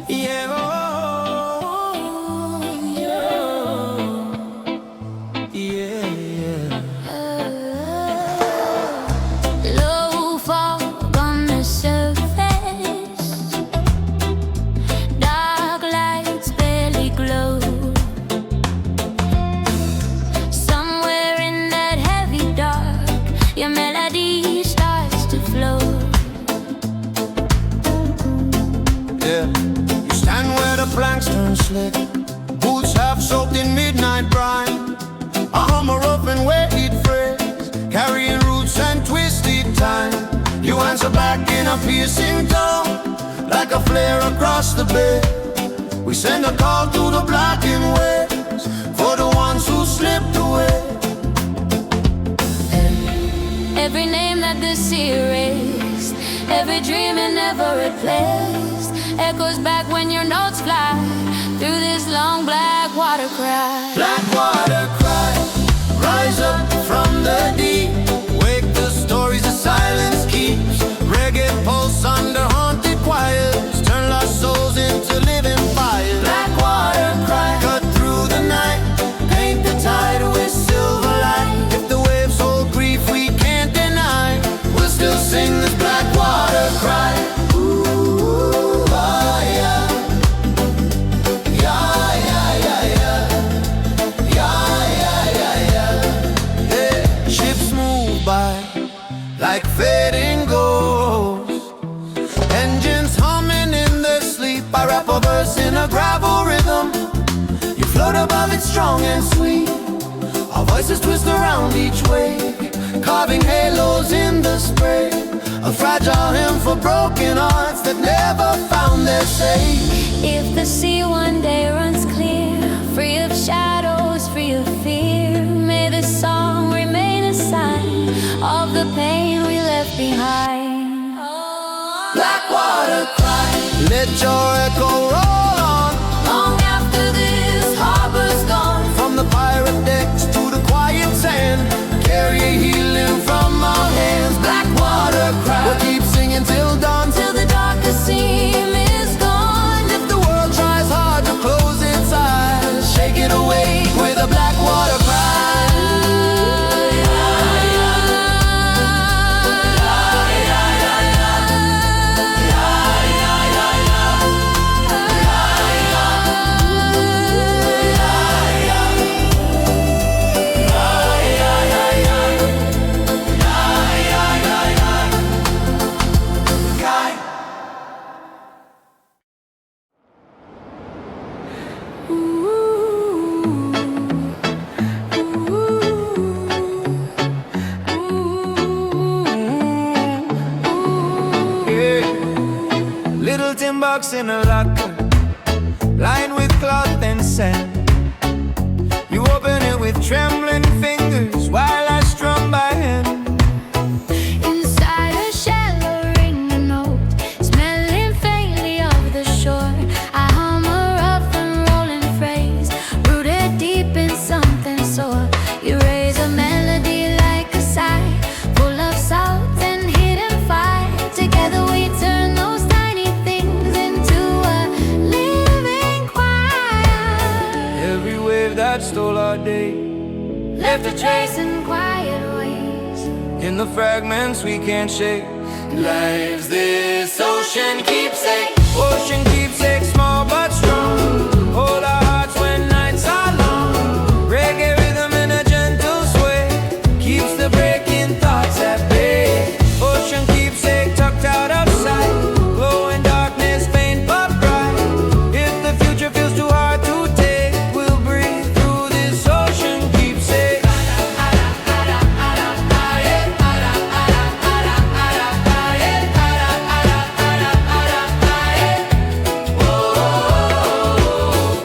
Speaker 1: Yeah,
Speaker 2: Low fog on the surface, dark lights barely glow. Somewhere in that heavy dark, your melody starts to flow.
Speaker 1: yeah. You stand where the planks turn slick, boots half soaked in midnight brine. A hummer up and where it phrase, carrying roots and twisted time. You answer punch her back in a piercing tone, like a flare across the bay. We send a call to the black and whites for the ones who slipped away.
Speaker 2: Every name that the sea erased, every dream it never replaced, echoes back when your notes fly through this long black water cry.
Speaker 1: Black water cry, rise up from the deep, wake the stories the silence keeps. Reggae pulse under haunted choirs, turn lost souls into living fires. Black water cry, cut through the night, paint the tide with silver light. If the waves hold grief we can't deny, we'll still sing this black water cry. Ooh, ah, yeah. Yeah, yeah, yeah, yeah. Yeah, yeah, yeah, yeah. Yeah. Ships move by like fading ghosts, engines humming in their sleep. I rap a verse in a gravel rhythm, you float above it strong and sweet. Our voices twist around each wave, carving halos in the spray. A fragile hymn for broken hearts that never found their safe.
Speaker 2: If the sea one day runs clear, free of shadows, free of fear, may this song remain a sign of the pain we left behind.
Speaker 1: Black water cry, let your echo roll on,
Speaker 2: Long after this harbor's gone,
Speaker 1: from the pirate decks to the quiet sand, carry healing from our hands. Black water cry, we'll keep singing till dawn,
Speaker 2: till the darkest seam is gone.
Speaker 1: if the world tries hard to close its eyes, shake it away with a black water cry.
Speaker 3: Little tin box in a locker, lined with cloth and sand. You open it with trembling fingers while I strum by hand.
Speaker 2: Inside a shell, a ring, a note, smelling faintly of the shore. I hum a rough and rolling phrase, rooted deep in something sore. You raise a melody like a sigh, full of salt and hidden fire. Together we turn those tiny things into a living choir.
Speaker 3: Every wave that stole our day
Speaker 2: Left a trace in quiet ways,
Speaker 3: in the fragments we can't shake.
Speaker 1: Life's this ocean keepsake,
Speaker 3: Ocean keepsake, small but strong. Hold our hearts when nights are long. Reggae rhythm in a gentle sway keeps the breaking thoughts at bay. Ocean keepsake tucked out of sight, glowing darkness, faint but bright. If the future feels too hard to take, we'll breathe through this ocean keepsake.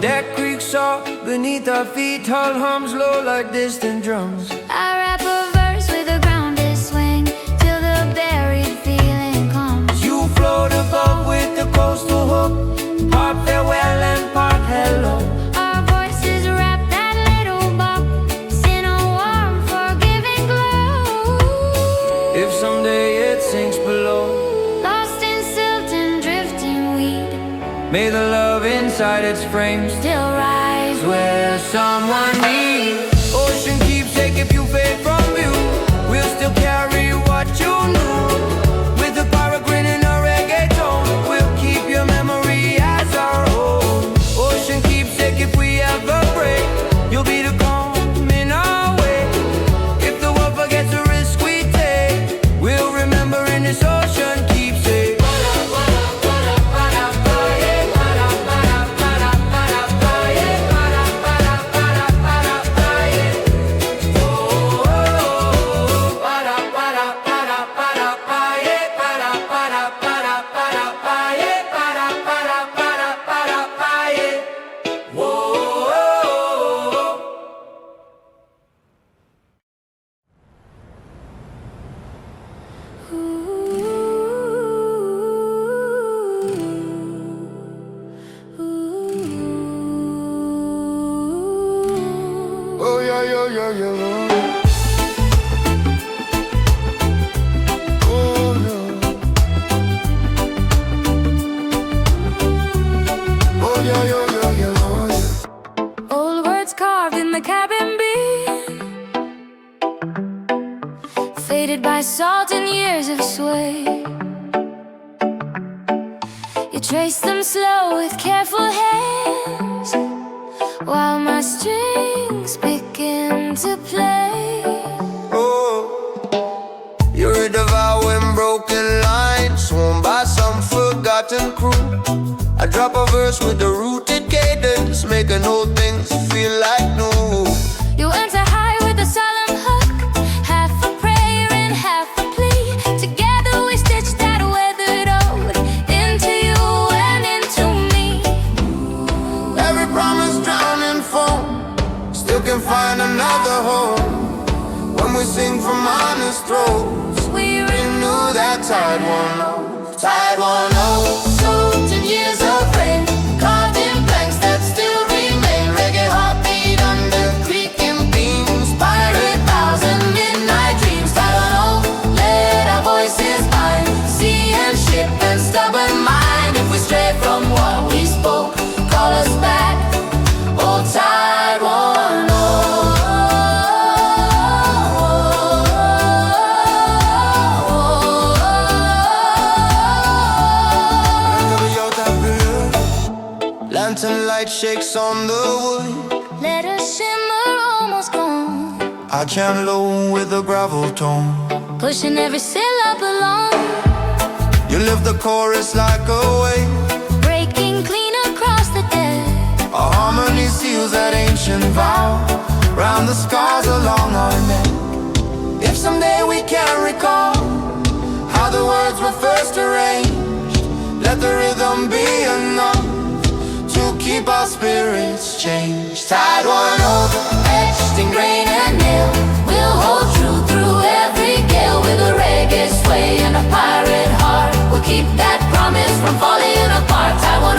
Speaker 3: Deck creaks soft beneath our feet, hull hums low like distant drums.
Speaker 2: I rap a verse with a grounded swing till the buried feeling comes.
Speaker 3: You float above with the coastal hook, part farewell and part hello.
Speaker 2: Our voices wrap that little box in a warm, forgiving glow.
Speaker 3: If someday it sinks below,
Speaker 2: Lost in silt and drifting weed,
Speaker 3: may the love inside its frame
Speaker 2: still rise
Speaker 3: where someone needs. Ocean keepsake, if you fade from view, we'll still carry what you knew. With a pirate grin and a reggae tone, we'll keep your memory as our own. Ocean keepsake, if we ever break, you'll be the calm in our way. If the world forgets the risk we take, we'll remember in this ocean keepsake.
Speaker 1: yeah, yeah. Oh, yeah. Oh, yeah, yeah, yeah, yeah, oh, yeah.
Speaker 2: Old words carved in the cabin beam, faded by salt and years of sway. You trace them slow with careful hands, while my strings begin to play.
Speaker 1: Oh, you're a devouring broken line, sworn by some forgotten crew. I drop a verse with a rooted cadence, making old things feel like new.
Speaker 2: You enter high with a solemn hook, half a prayer and half a plea. Together we stitch that weathered ode into you and into me.
Speaker 1: Every promise drowned in foam, still can find another home. When we sing from honest throats,
Speaker 2: We
Speaker 1: renew that tide one oh, tide one oh.
Speaker 2: soaked in years of rain, carved in blanks that still remain. Reggae heartbeat under creaking beams, pirate vows and midnight dreams. I don't know, let our voices bind sea and ship and stubborn mind. If we stray from what we spoke, call us back, old tide one oh.
Speaker 1: Lantern light shakes on the wood,
Speaker 2: Let us shimmer almost gone,
Speaker 1: I chant low with a gravel tone.
Speaker 2: pushing every syllable along,
Speaker 1: You lift the chorus like a wave,
Speaker 2: breaking clean across the deck.
Speaker 1: our harmony seals that ancient vow, round the scars along our neck. If someday we can't recall how the words were first arranged, let the rhythm be enough to keep our spirits changed. Tide one over,
Speaker 2: Etched in grain and nail, we'll hold true through every gale. With a reggae sway and a pirate heart, we'll keep that promise from falling apart. I want